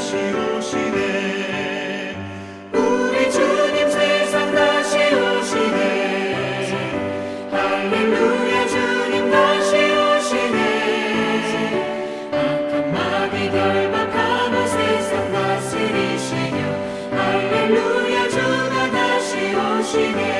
다시 오시네. 우리 주님 세상 다시 오시네. 할렐루야 주님 다시 오시네. 악한 마귀 결박하고 세상 다스리시며 할렐루야 주가 다시 오시네.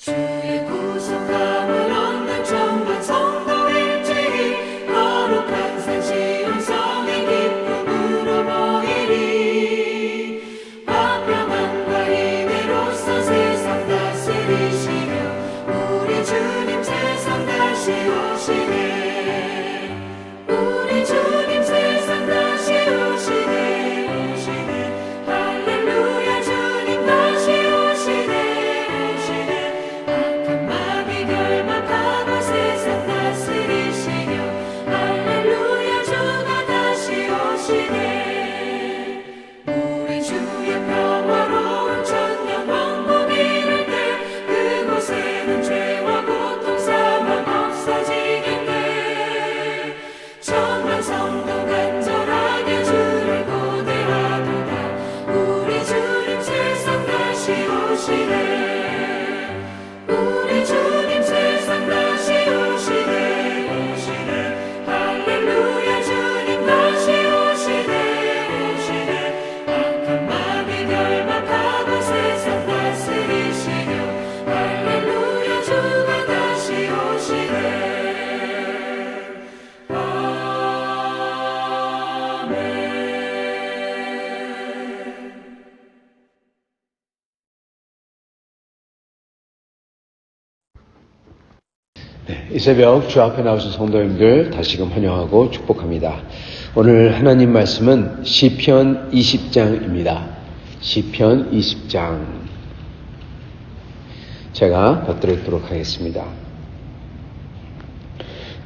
주의 구속함을 얻는 전반 성도 일제히 거룩한 산 시온 성의 기쁨으로 모이리. 화평함과 인애로서 세상 다스리시며 우리 주님 세상 다시 오시네. 우리 주님 세상 다시 오시네. 할렐루야 주님 다시 오시네. 세상 다스리시며 할렐루야 주가 다시 오시네. 우리 주의 평화로운 천년 왕국 이룰 때 그곳에는 죄와 고통 사망 없어지겠네. 천만 성도 간절하게 주를 고대하도다. 우리 주님 세상 다시 오시네. 우리 주님 세상 다시 오시네. 할렐루야 주님 다시 오시네. 악한 마귀 결박하고 세상 다스리시며 할렐루야 주가 다시 오시네. 아멘. 이 새벽 주 앞에 나오신 성도님들 다시금 환영하고 축복합니다. 오늘 하나님 말씀은 시편 20장입니다. 시편 20장 제가 받들도록 하겠습니다.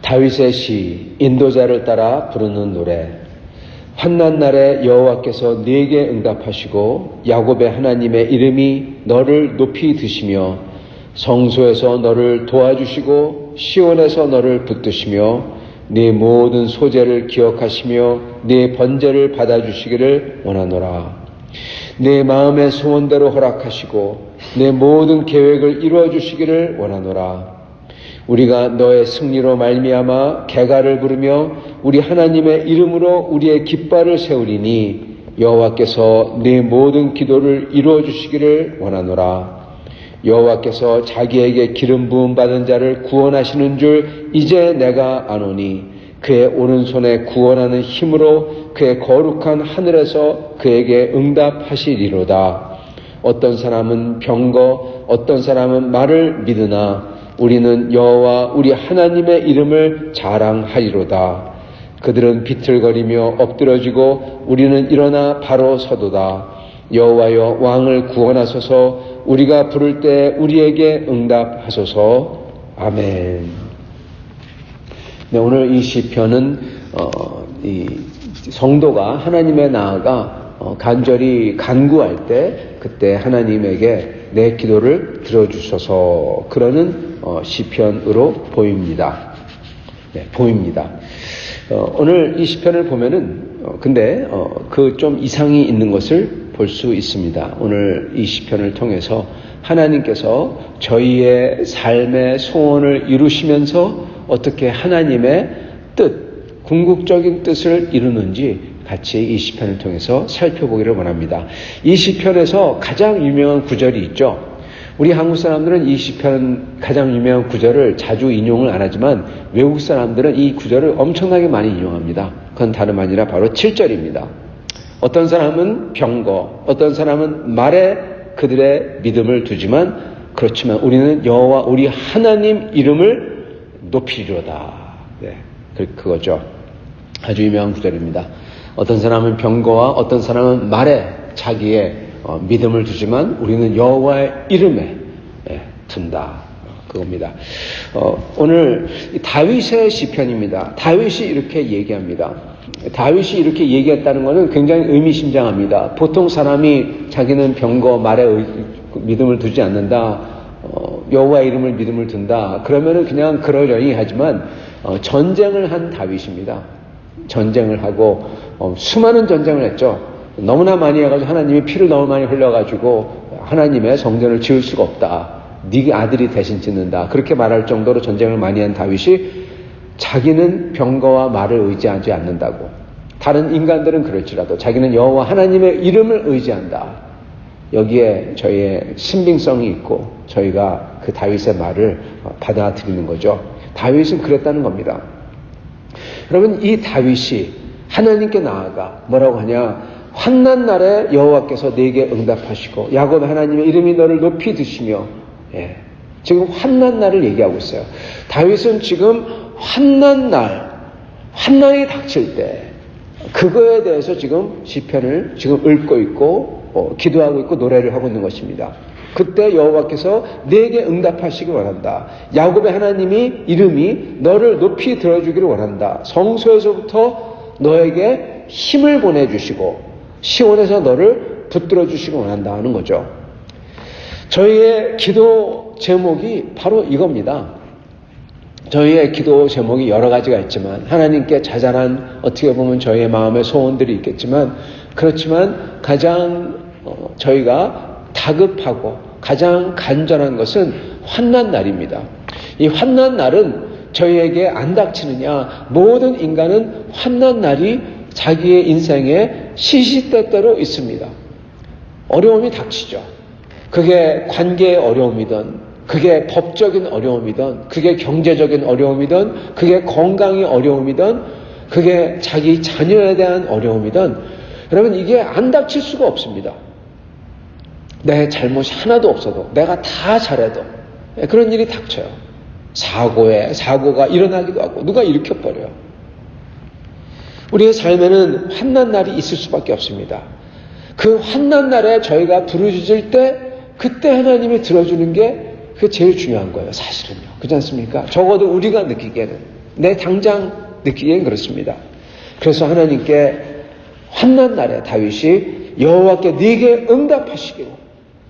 다윗의 시, 인도자를 따라 부르는 노래. 환난 날에 여호와께서 네게 응답하시고 야곱의 하나님의 이름이 너를 높이 드시며 성소에서 너를 도와주시고 시온에서 너를 붙드시며 네 모든 소재를 기억하시며 네 번제를 받아주시기를 원하노라. 내 마음의 소원대로 허락하시고 내 모든 계획을 이루어주시기를 원하노라. 우리가 너의 승리로 말미암아 개가를 부르며 우리 하나님의 이름으로 우리의 깃발을 세우리니 여호와께서 네 모든 기도를 이루어주시기를 원하노라. 여호와께서 자기에게 기름 부음 받은 자를 구원하시는 줄 이제 내가 아노니 그의 오른손에 구원하는 힘으로 그의 거룩한 하늘에서 그에게 응답하시리로다. 어떤 사람은 병거 어떤 사람은 말을 믿으나 우리는 여호와 우리 하나님의 이름을 자랑하리로다. 그들은 비틀거리며 엎드러지고 우리는 일어나 바로 서도다. 여호와여 왕을 구원하소서. 우리가 부를 때 우리에게 응답하소서. 아멘. 네, 오늘 이 시편은 이 성도가 하나님에 나아가 간절히 간구할 때 그때 하나님에게 내 기도를 들어주소서 그러는 시편으로 보입니다. 네, 보입니다. 오늘 이 시편을 보면은 근데 그 좀 이상이 있는 것을 볼 수 있습니다. 오늘 이 시편을 통해서 하나님께서 저희의 삶의 소원을 이루시면서 어떻게 하나님의 뜻, 궁극적인 뜻을 이루는지 같이 이 시편을 통해서 살펴보기를 원합니다. 이 시편에서 가장 유명한 구절이 있죠. 우리 한국 사람들은 이 시편 가장 유명한 구절을 자주 인용을 안 하지만 외국 사람들은 이 구절을 엄청나게 많이 인용합니다. 그건 다름 아니라 바로 7절입니다. 어떤 사람은 병거, 어떤 사람은 말에 그들의 믿음을 두지만 그렇지만 우리는 여호와 우리 하나님 이름을 높이리로다. 네, 그거죠. 아주 유명한 구절입니다. 어떤 사람은 병거와 어떤 사람은 말에 자기의 믿음을 두지만 우리는 여호와의 이름에 둔다. 그겁니다. 오늘 다윗의 시편입니다. 다윗이 이렇게 얘기합니다. 다윗이 이렇게 얘기했다는 것은 굉장히 의미심장합니다. 보통 사람이 자기는 병거 말에 믿음을 두지 않는다, 여호와의 이름을 믿음을 둔다, 그러면은 그냥 그러려니 하지만 전쟁을 한 다윗입니다. 전쟁을 하고 수많은 전쟁을 했죠. 너무나 많이 해가지고 하나님이 피를 너무 많이 흘려가지고 하나님의 성전을 지을 수가 없다, 네 아들이 대신 짓는다, 그렇게 말할 정도로 전쟁을 많이 한 다윗이 자기는 병거와 말을 의지하지 않는다고, 다른 인간들은 그럴지라도 자기는 여호와 하나님의 이름을 의지한다, 여기에 저희의 신빙성이 있고 저희가 그 다윗의 말을 받아들이는 거죠. 다윗은 그랬다는 겁니다. 여러분, 이 다윗이 하나님께 나아가 뭐라고 하냐, 환난 날에 여호와께서 네게 응답하시고 야곱 하나님의 이름이 너를 높이 드시며, 지금 환난 날을 얘기하고 있어요. 다윗은 지금 환난 날, 환난이 닥칠 때 그거에 대해서 지금 시편을 지금 읽고 있고 기도하고 있고 노래를 하고 있는 것입니다. 그때 여호와께서 네게 응답하시길 원한다. 야곱의 하나님이 이름이 너를 높이 들어주기를 원한다. 성소에서부터 너에게 힘을 보내주시고 시온에서 너를 붙들어 주시길 원한다 하는 거죠. 저희의 기도 제목이 바로 이겁니다. 저희의 기도 제목이 여러 가지가 있지만 하나님께 자잘한 어떻게 보면 저희의 마음의 소원들이 있겠지만, 그렇지만 가장 저희가 다급하고 가장 간절한 것은 환난 날입니다. 이 환난 날은 저희에게 안 닥치느냐, 모든 인간은 환난 날이 자기의 인생에 시시때때로 있습니다. 어려움이 닥치죠. 그게 관계의 어려움이든, 그게 법적인 어려움이든, 그게 경제적인 어려움이든, 그게 건강의 어려움이든, 그게 자기 자녀에 대한 어려움이든, 여러분 이게 안 닥칠 수가 없습니다. 내 잘못이 하나도 없어도, 내가 다 잘해도 그런 일이 닥쳐요. 사고가 일어나기도 하고 누가 일으켜버려요. 우리의 삶에는 환난 날이 있을 수밖에 없습니다. 그 환난 날에 저희가 부르짖을 때 그때 하나님이 들어주는 게 그게 제일 중요한 거예요, 사실은요. 그렇지 않습니까? 적어도 우리가 느끼기에는, 내 당장 느끼기에는 그렇습니다. 그래서 하나님께 환난 날에 다윗이 여호와께 네게 응답하시기로,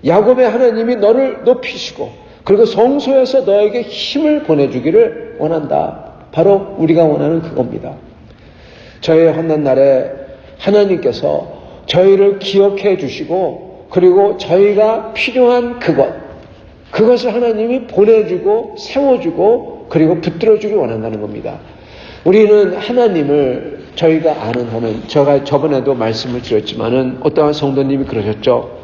야곱의 하나님이 너를 높이시고 그리고 성소에서 너에게 힘을 보내주기를 원한다. 바로 우리가 원하는 그겁니다. 저희의 환난 날에 하나님께서 저희를 기억해 주시고 그리고 저희가 필요한 그것을 하나님이 보내주고 세워주고 그리고 붙들어주길 원한다는 겁니다. 우리는 하나님을 저희가 아는 한은, 제가 저번에도 말씀을 드렸지만은 어떠한 성도님이 그러셨죠.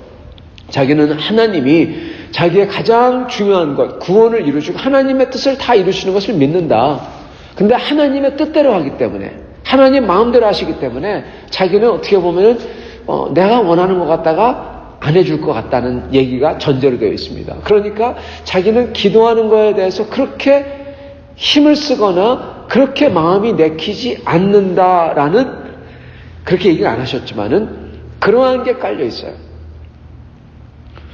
자기는 하나님이 자기의 가장 중요한 것, 구원을 이루시고 하나님의 뜻을 다 이루시는 것을 믿는다. 근데 하나님의 뜻대로 하기 때문에, 하나님 마음대로 하시기 때문에 자기는 어떻게 보면은 내가 원하는 것 같다가 안 해줄 것 같다는 얘기가 전제로 되어 있습니다. 그러니까 자기는 기도하는 거에 대해서 그렇게 힘을 쓰거나 그렇게 마음이 내키지 않는다라는, 그렇게 얘기를 안 하셨지만은 그러한 게 깔려 있어요.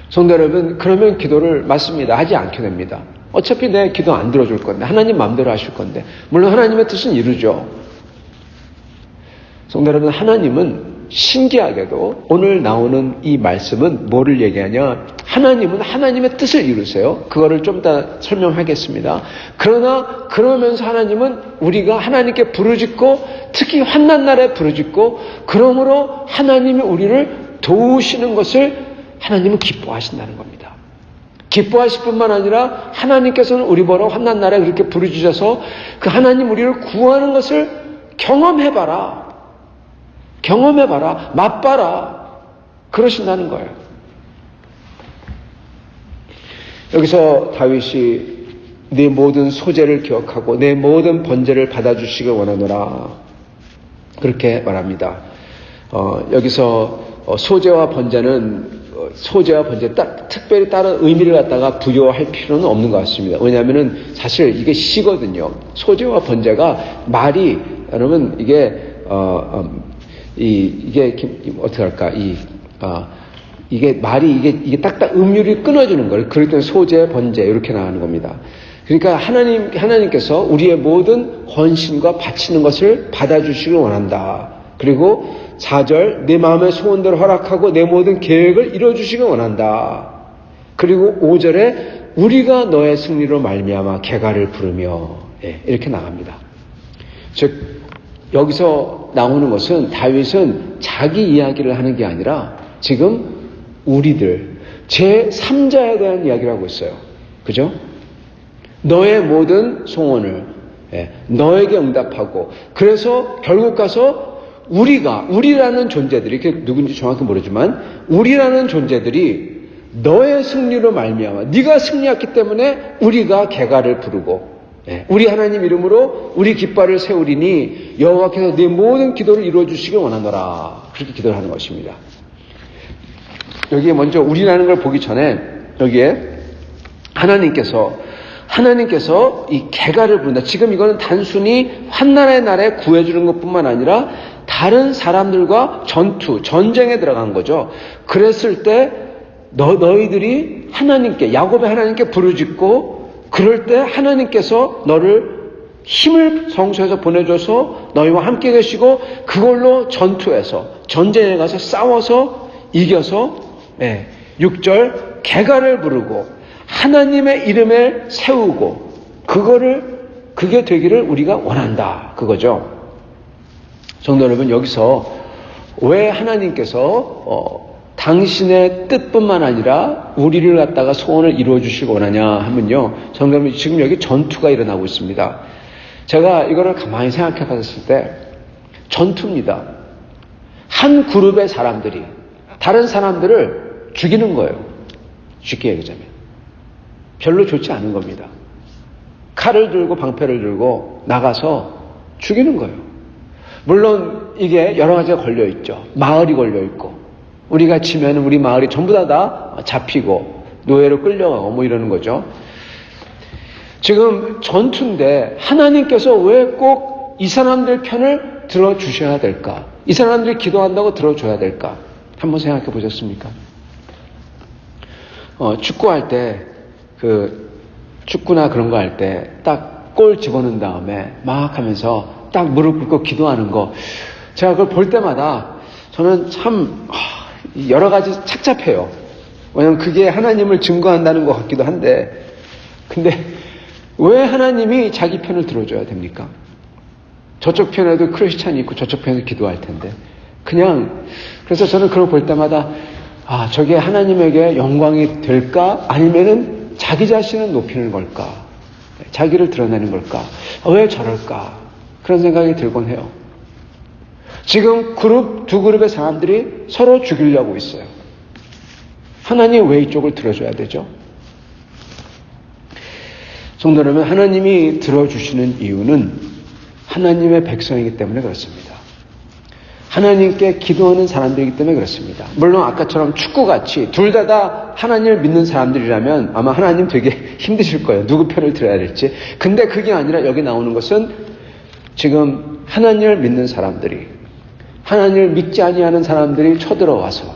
성도 여러분, 그러면 기도를 맞습니다. 하지 않게 됩니다. 어차피 내 기도 안 들어줄 건데, 하나님 마음대로 하실 건데, 물론 하나님의 뜻은 이루죠. 성도 여러분, 하나님은 신기하게도 오늘 나오는 이 말씀은 뭐를 얘기하냐, 하나님은 하나님의 뜻을 이루세요. 그거를 좀 이따 설명하겠습니다. 그러나 그러면서 하나님은 우리가 하나님께 부르짖고, 특히 환난 날에 부르짖고, 그러므로 하나님이 우리를 도우시는 것을 하나님은 기뻐하신다는 겁니다. 기뻐하실 뿐만 아니라 하나님께서는 우리 보러 환난 날에 그렇게 부르짖어서 그 하나님 우리를 구하는 것을 경험해봐라, 맛봐라, 그러신다는 거예요. 여기서 다윗이 내 모든 소재를 기억하고 내 모든 번제를 받아주시길 원하노라, 그렇게 말합니다. 여기서 소재와 번제는 딱 특별히 다른 의미를 갖다가 부여할 필요는 없는 것 같습니다. 왜냐하면은 사실 이게 시거든요. 소재와 번제가 말이, 여러분 이게 이게 어떻게 할까, 이게 말이 이게 딱딱 음률이 끊어지는 거예요. 그럴 때 소재, 번제 이렇게 나가는 겁니다. 그러니까 하나님께서 우리의 모든 헌신과 바치는 것을 받아주시길 원한다. 그리고 4절 내 마음의 소원대로 허락하고 내 모든 계획을 이루어주시길 원한다. 그리고 5절에 우리가 너의 승리로 말미암아 개가를 부르며 이렇게 나갑니다. 즉 여기서 나오는 것은 다윗은 자기 이야기를 하는 게 아니라 지금 우리들 제3자에 대한 이야기를 하고 있어요. 그죠? 너의 모든 소원을 너에게 응답하고 그래서 결국 가서 우리라는 존재들이 이게 누군지 정확히 모르지만 우리라는 존재들이 너의 승리로 말미암아 네가 승리했기 때문에 우리가 개가를 부르고 우리 하나님 이름으로 우리 깃발을 세우리니 여호와께서 네 모든 기도를 이루어 주시길 원하노라. 그렇게 기도를 하는 것입니다. 여기에 먼저 우리라는 걸 보기 전에 여기에 하나님께서 이 개가를 부른다. 지금 이거는 단순히 환난의 날에 구해주는 것뿐만 아니라 다른 사람들과 전쟁에 들어간 거죠. 그랬을 때 너희들이 하나님께, 야곱의 하나님께 부르짖고 그럴 때 하나님께서 너를 힘을 성소에서 보내줘서 너희와 함께 계시고 그걸로 전쟁에 가서 싸워서 이겨서 6절 개가를 부르고 하나님의 이름을 세우고 그게 되기를 우리가 원한다. 그거죠. 성도 여러분, 여기서 왜 하나님께서 당신의 뜻뿐만 아니라 우리를 갖다가 소원을 이루어 주시기 원하냐 하면요. 성도 여러분, 지금 여기 전투가 일어나고 있습니다. 제가 이거를 가만히 생각해 봤을 때 전투입니다. 한 그룹의 사람들이 다른 사람들을 죽이는 거예요. 쉽게 얘기하자면. 별로 좋지 않은 겁니다. 칼을 들고 방패를 들고 나가서 죽이는 거예요. 물론 이게 여러 가지가 걸려있죠. 마을이 걸려있고 우리가 치면 우리 마을이 전부 다 잡히고 노예로 끌려가고 뭐 이러는 거죠. 지금 전투인데 하나님께서 왜 꼭 이 사람들 편을 들어주셔야 될까? 이 사람들이 기도한다고 들어줘야 될까? 한번 생각해 보셨습니까? 축구할 때 축구나 그런 거 할 때 딱 골 집어넣은 다음에 막 하면서 딱 무릎 꿇고 기도하는 거 제가 그걸 볼 때마다 저는 참 여러 가지 착잡해요. 왜냐하면 그게 하나님을 증거한다는 것 같기도 한데 근데 왜 하나님이 자기 편을 들어줘야 됩니까? 저쪽 편에도 크리스찬이 있고 저쪽 편에도 기도할 텐데 그래서 저는 그걸 볼 때마다 저게 하나님에게 영광이 될까? 아니면은 자기 자신을 높이는 걸까? 자기를 드러내는 걸까? 왜 저럴까? 그런 생각이 들곤 해요. 지금 두 그룹의 사람들이 서로 죽이려고 있어요. 하나님 왜 이쪽을 들어줘야 되죠? 성도 여러분, 하나님이 들어주시는 이유는 하나님의 백성이기 때문에 그렇습니다. 하나님께 기도하는 사람들이기 때문에 그렇습니다. 물론 아까처럼 축구같이 둘 다 하나님을 믿는 사람들이라면 아마 하나님 되게 힘드실 거예요. 누구 편을 들어야 될지. 근데 그게 아니라 여기 나오는 것은 지금 하나님을 믿는 사람들이 하나님을 믿지 아니하는 사람들이 쳐들어와서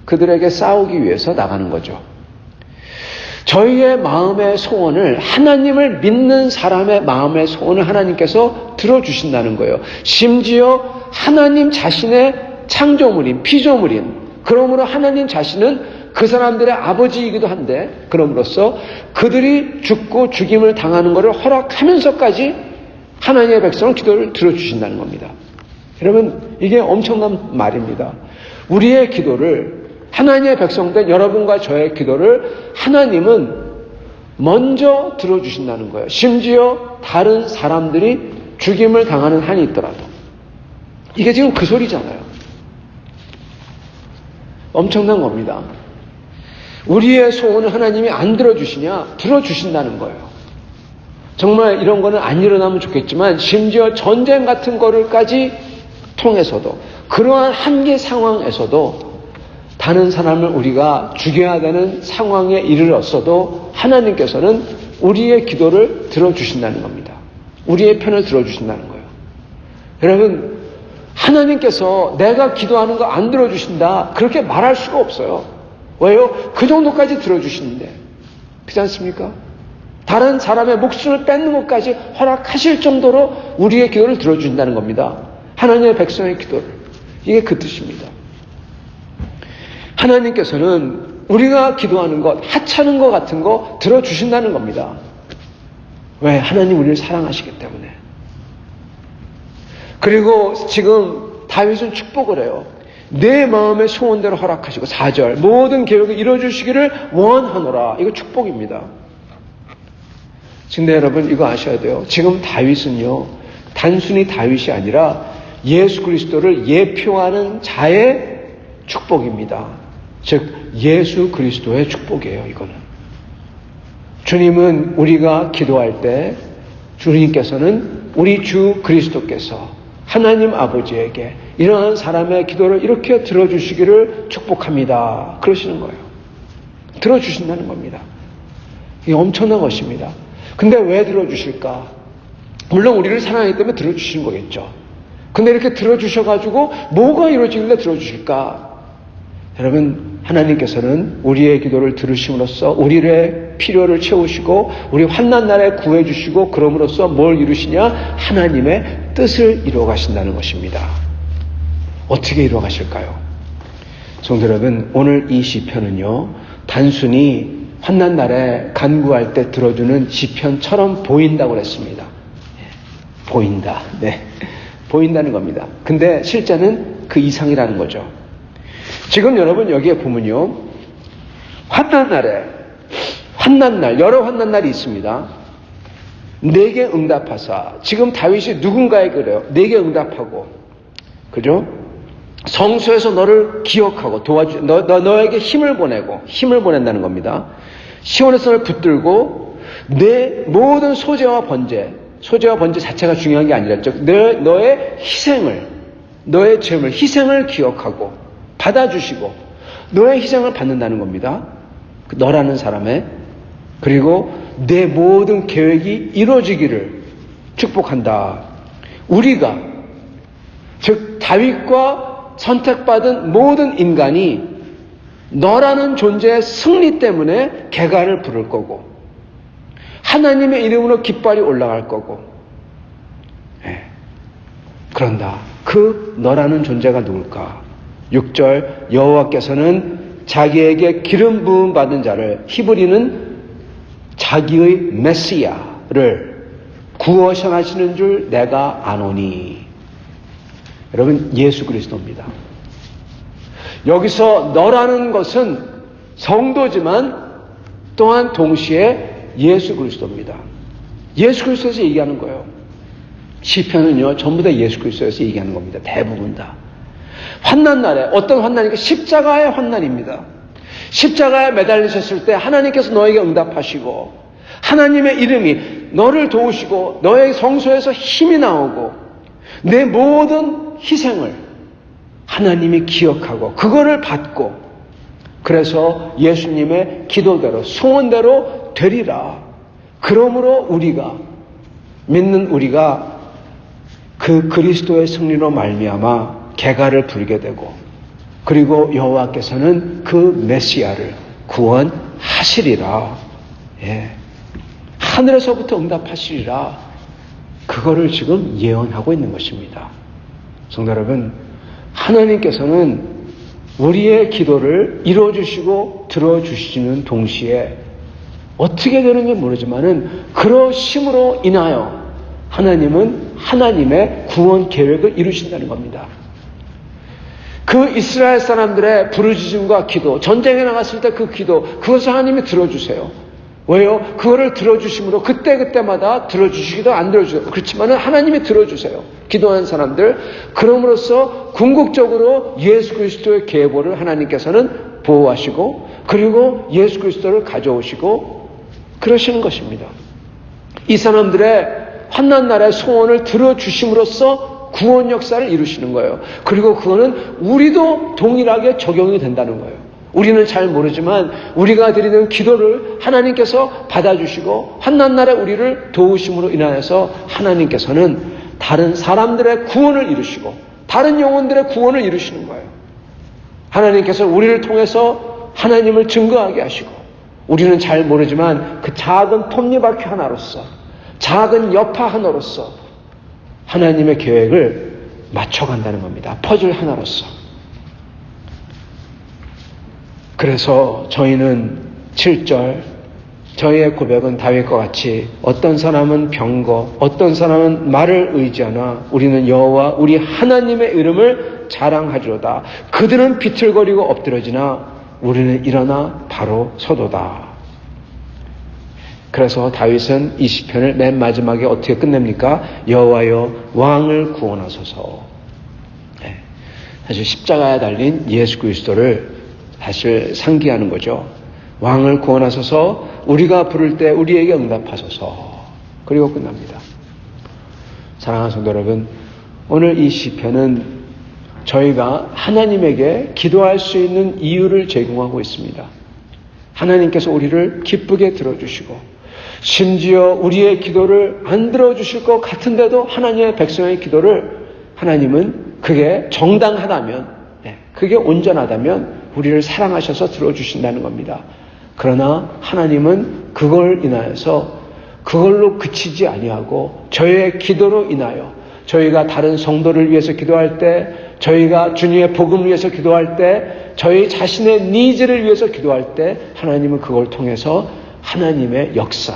그들에게 싸우기 위해서 나가는 거죠. 저희의 마음의 소원을 하나님을 믿는 사람의 마음의 소원을 하나님께서 들어주신다는 거예요. 심지어 하나님 자신의 창조물인 피조물인 그러므로 하나님 자신은 그 사람들의 아버지이기도 한데 그럼으로써 그들이 죽고 죽임을 당하는 것을 허락하면서까지 하나님의 백성은 기도를 들어주신다는 겁니다. 여러분 이게 엄청난 말입니다. 우리의 기도를 하나님의 백성된 여러분과 저의 기도를 하나님은 먼저 들어주신다는 거예요. 심지어 다른 사람들이 죽임을 당하는 한이 있더라도 이게 지금 그 소리잖아요. 엄청난 겁니다. 우리의 소원을 하나님이 안 들어주시냐? 들어주신다는 거예요. 정말 이런 거는 안 일어나면 좋겠지만 심지어 전쟁 같은 거를까지 통해서도 그러한 한계 상황에서도 다른 사람을 우리가 죽여야 되는 상황에 이르렀어도 하나님께서는 우리의 기도를 들어주신다는 겁니다. 우리의 편을 들어주신다는 거예요. 여러분, 하나님께서 내가 기도하는 거 안 들어주신다 그렇게 말할 수가 없어요. 왜요? 그 정도까지 들어주시는데. 그렇지 않습니까? 다른 사람의 목숨을 뺏는 것까지 허락하실 정도로 우리의 기도를 들어주신다는 겁니다. 하나님의 백성의 기도를. 이게 그 뜻입니다. 하나님께서는 우리가 기도하는 것, 하찮은 것 같은 거 들어주신다는 겁니다. 왜? 하나님 우리를 사랑하시기 때문에. 그리고 지금 다윗은 축복을 해요. 내 마음의 소원대로 허락하시고 4절 모든 계획을 이루어주시기를 원하노라. 이거 축복입니다. 근데 여러분 이거 아셔야 돼요. 지금 다윗은요 단순히 다윗이 아니라 예수 그리스도를 예표하는 자의 축복입니다. 즉 예수 그리스도의 축복이에요. 이거는 주님은 우리가 기도할 때 주님께서는 우리 주 그리스도께서 하나님 아버지에게 이러한 사람의 기도를 이렇게 들어주시기를 축복합니다. 그러시는 거예요. 들어주신다는 겁니다. 이게 엄청난 것입니다. 근데 왜 들어주실까? 물론 우리를 사랑하기 때문에 들어주시는 거겠죠. 근데 이렇게 들어주셔가지고 뭐가 이루어지길래 들어주실까? 여러분, 하나님께서는 우리의 기도를 들으심으로써 우리의 필요를 채우시고 우리 환난 날에 구해주시고 그럼으로써 뭘 이루시냐? 하나님의 뜻을 이루어 가신다는 것입니다. 어떻게 이루어 가실까요? 성도 여러분, 오늘 이 시편은요 단순히 환난 날에 간구할 때 들어주는 시편처럼 보인다고 그랬습니다. 보인다. 네. 보인다는 겁니다. 근데 실제는 그 이상이라는 거죠. 지금 여러분 여기에 보면요. 환난 날, 여러 환난 날이 있습니다. 내게 응답하사. 지금 다윗이 누군가에게 그래요. 내게 응답하고. 그죠? 성소에서 너를 기억하고 너에게 힘을 보낸다는 겁니다. 시온에서 너를 붙들고 내 모든 소재와 번제 자체가 중요한 게 아니라 너의 희생을, 너의 죄물, 희생을 기억하고 받아주시고 너의 희생을 받는다는 겁니다. 너라는 사람의. 그리고 내 모든 계획이 이루어지기를 축복한다. 우리가 즉 다윗과 선택받은 모든 인간이 너라는 존재의 승리 때문에 개간을 부를 거고 하나님의 이름으로 깃발이 올라갈 거고 그런다. 그 너라는 존재가 누굴까? 6절 여호와께서는 자기에게 기름 부음 받은 자를 히브리는 자기의 메시아를 구원하시는 줄 내가 아노니. 여러분 예수 그리스도입니다. 여기서 너라는 것은 성도지만 또한 동시에 예수 그리스도입니다. 예수 그리스도에서 얘기하는 거예요. 시편은요 전부 다 예수 그리스도에서 얘기하는 겁니다. 대부분 다. 환난 날에 어떤 환난이니까 십자가의 환난입니다. 십자가에 매달리셨을 때 하나님께서 너에게 응답하시고 하나님의 이름이 너를 도우시고 너의 성소에서 힘이 나오고 내 모든 희생을 하나님이 기억하고 그거를 받고 그래서 예수님의 기도대로 소원대로 되리라. 그러므로 우리가 믿는 우리가 그 그리스도의 승리로 말미암아 개가를 부르게 되고 그리고 여호와께서는 그 메시아를 구원하시리라. 하늘에서부터 응답하시리라. 그거를 지금 예언하고 있는 것입니다. 성도 여러분, 하나님께서는 우리의 기도를 이루어주시고 들어주시는 동시에 어떻게 되는지 모르지만은 그러심으로 인하여 하나님은 하나님의 구원 계획을 이루신다는 겁니다. 그 이스라엘 사람들의 부르짖음과 기도, 전쟁에 나갔을 때 그 기도, 그것을 하나님이 들어주세요. 왜요? 그거를 들어주심으로 그때마다 들어주시기도 안 들어주세요. 그렇지만은 하나님이 들어주세요. 기도하는 사람들. 그럼으로써 궁극적으로 예수 그리스도의 계보를 하나님께서는 보호하시고 그리고 예수 그리스도를 가져오시고 그러시는 것입니다. 이 사람들의 환난 날의 소원을 들어주심으로써 구원 역사를 이루시는 거예요. 그리고 그거는 우리도 동일하게 적용이 된다는 거예요. 우리는 잘 모르지만 우리가 드리는 기도를 하나님께서 받아주시고 환난 날에 우리를 도우심으로 인하여서 하나님께서는 다른 사람들의 구원을 이루시고 다른 영혼들의 구원을 이루시는 거예요. 하나님께서 우리를 통해서 하나님을 증거하게 하시고, 우리는 잘 모르지만 그 작은 톱니바퀴 하나로서, 작은 여파 하나로서 하나님의 계획을 맞춰간다는 겁니다. 퍼즐 하나로서. 그래서 저희는 7절, 저희의 고백은 다윗과 같이 어떤 사람은 병거, 어떤 사람은 말을 의지하나 우리는 여호와 우리 하나님의 이름을 자랑하리로다. 그들은 비틀거리고 엎드러지나 우리는 일어나 바로 서도다. 그래서 다윗은 이 시편을 맨 마지막에 어떻게 끝냅니까? 여호와여 왕을 구원하소서. 사실 십자가에 달린 예수 그리스도를 사실 상기하는 거죠. 왕을 구원하소서, 우리가 부를 때 우리에게 응답하소서. 그리고 끝납니다. 사랑하는 성도 여러분, 오늘 이 시편은 저희가 하나님에게 기도할 수 있는 이유를 제공하고 있습니다. 하나님께서 우리를 기쁘게 들어주시고, 심지어 우리의 기도를 안 들어주실 것 같은데도 하나님의 백성의 기도를 하나님은 그게 정당하다면, 그게 온전하다면 우리를 사랑하셔서 들어주신다는 겁니다. 그러나 하나님은 그걸 인하여서 그걸로 그치지 아니하고 저희의 기도로 인하여 저희가 다른 성도를 위해서 기도할 때, 저희가 주님의 복음을 위해서 기도할 때, 저희 자신의 니즈를 위해서 기도할 때 하나님은 그걸 통해서 하나님의 역사,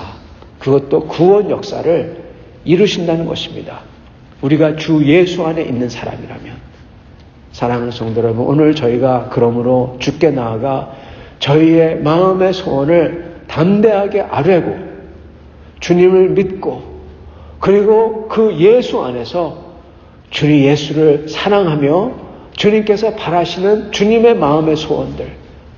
그것도 구원 역사를 이루신다는 것입니다. 우리가 주 예수 안에 있는 사람이라면. 사랑하는 성도 여러분, 오늘 저희가 그러므로 주께 나아가 저희의 마음의 소원을 담대하게 아뢰고 주님을 믿고, 그리고 그 예수 안에서 주님 예수를 사랑하며 주님께서 바라시는 주님의 마음의 소원들,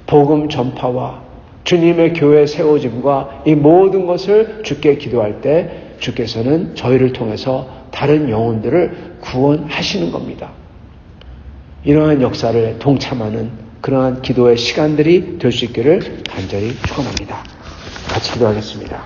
복음 전파와 주님의 교회 세워짐과 이 모든 것을 주께 기도할 때 주께서는 저희를 통해서 다른 영혼들을 구원하시는 겁니다. 이러한 역사를 동참하는 그러한 기도의 시간들이 될 수 있기를 간절히 축원합니다. 같이 기도하겠습니다.